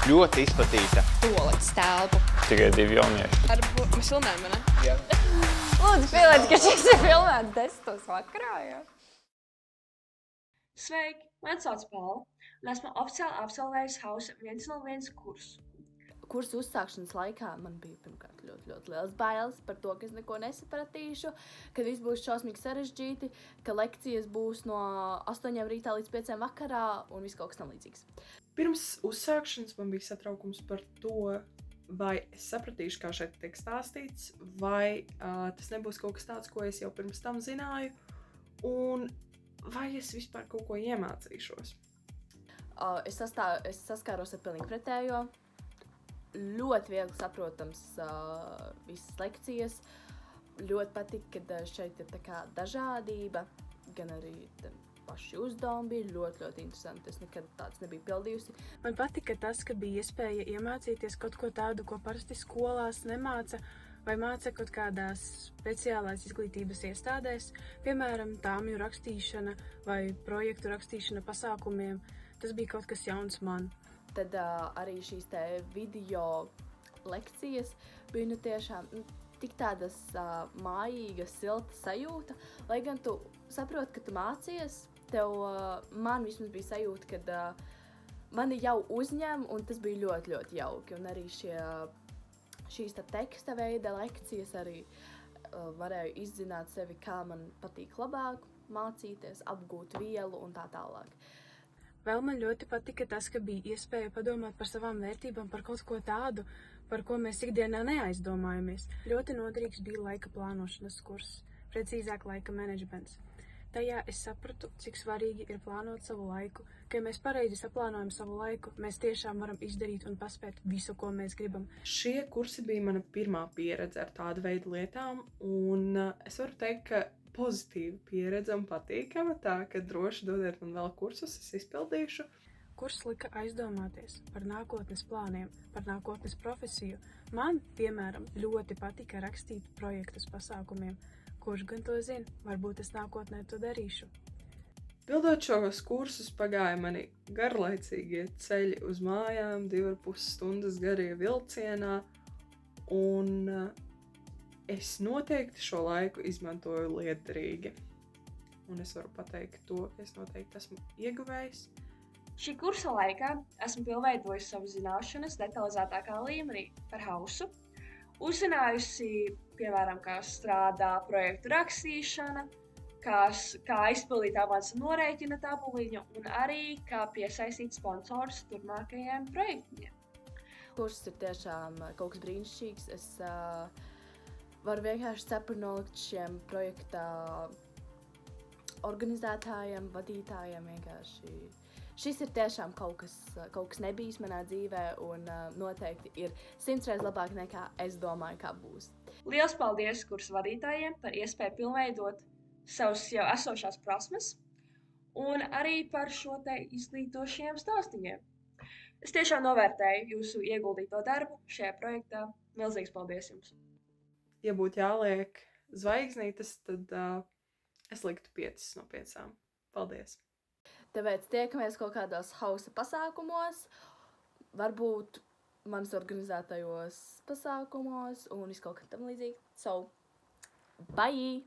Ļoti izplatīta. Tualetes telpu. Tikai 2 jaunieši. Varbūt mēs filmējam, ne? Jā. Lūdzu, pieliet, ka šis ir filmēts 10 vakarā, jā. Sveiki, mani sauc Paula, un esmu oficiāli absolvējusi Hausa 101 kursu. Kursu uzsākšanas laikā man bija pirmkārt ļoti liels bailes par to, ka es neko nesapratīšu, ka viss būs šausmīgi sarežģīti, ka lekcijas būs no 8 rītā līdz 5 vakarā un viss kaut kas tam līdzīgs. Pirms uzsākšanas man bija satraukums par to, vai es sapratīšu, kā šeit tiek stāstīts, vai tas nebūs kaut kas tāds, ko es jau pirms tam zināju, un vai es vispār kaut ko iemācīšos. Es saskāros ar pilnīgi pretējo. Ļoti viegli saprotams visas lekcijas. Ļoti patīk, ka šeit ir tā kā dažādība, gan arī paši uzdevumi bija ļoti interesanti. Es nekad tāds nebiju pildījusi. Man patika tas, ka bija iespēja iemācīties kaut ko tādu, ko parasti skolās nemāca, vai māca kaut kādās speciālās izglītības iestādēs, piemēram, tāmju rakstīšana vai projektu rakstīšana pasākumiem. Tas bija kaut kas jauns man. Tad arī šīs te video lekcijas bija tiešām tik tādas mājīgas, silta sajūta, lai gan tu saproti, ka tu mācies, man vismaz bija sajūta, ka mani jau uzņem, un tas bija ļoti jauki. Un arī šīs teksta veida lekcijas arī varēju izzināt sevi, kā man patīk labāk mācīties, apgūt vielu un tā tālāk. Vēl man ļoti patika tas, ka bija iespēja padomāt par savām vērtībām, par kaut ko tādu, par ko mēs ikdienā neaizdomājamies. Ļoti noderīgs bija laika plānošanas kurs, precīzāk laika menedžments. Tajā es sapratu, cik svarīgi ir plānot savu laiku, ka ja mēs pareizi saplānojam savu laiku, mēs tiešām varam izdarīt un paspēt visu, ko mēs gribam. Šie kursi bija mana pirmā pieredze ar tādu veidu lietām, un es varu teikt, ka pozitīva pieredze un patīkama, tā, ka droši dodiet man vēl kursus, es izpildīšu. Kurs lika aizdomāties par nākotnes plāniem, par nākotnes profesiju. Man, piemēram, ļoti patika rakstīt projektus pasākumiem. Kurš gan to zina? Varbūt es nākotnē to darīšu. Pildot šos kursus pagāja mani garlaicīgie ceļi uz mājām, 2,5 stundas garie vilcienā, un es noteikti šo laiku izmantoju liederīgi. Un es varu pateikt to, ka es noteikti esmu ieguvējis. Šī kursa laikā esmu pilnveidojusi savu zināšanas detalizētākā līmenī par Hausu. Uzzinājusi, piemēram, kā strādā projektu rakstīšana, kā izpildīt avansa norēķina tabuliņu un arī kā piesaistīt sponsorus turpmākajiem projektiem. Kurs ir tiešām kaut kas brīnišķīgs. Es varu vienkārši cepuri nolikt šiem projekta organizētājiem, vadītājiem vienkārši. Šis ir tiešām kaut kas nebijis manā dzīvē un noteikti ir 100 reizes labāk nekā es domāju, kā būs. Liels paldies kursu vadītājiem par iespēju pilnveidot savus jau esošās prasmes un arī par šo te izglītošiem stāstījiem. Es tiešām novērtēju jūsu ieguldīto darbu šajā projektā. Milzīgs paldies jums! Ja būtu jāliek zvaigznītes, tad es liktu 5 no 5. Paldies! Tāpēc tiekamies kaut kādos Hausa pasākumos, varbūt manas organizētajos pasākumos un viss kaut kā tam līdzīgi. So, bye!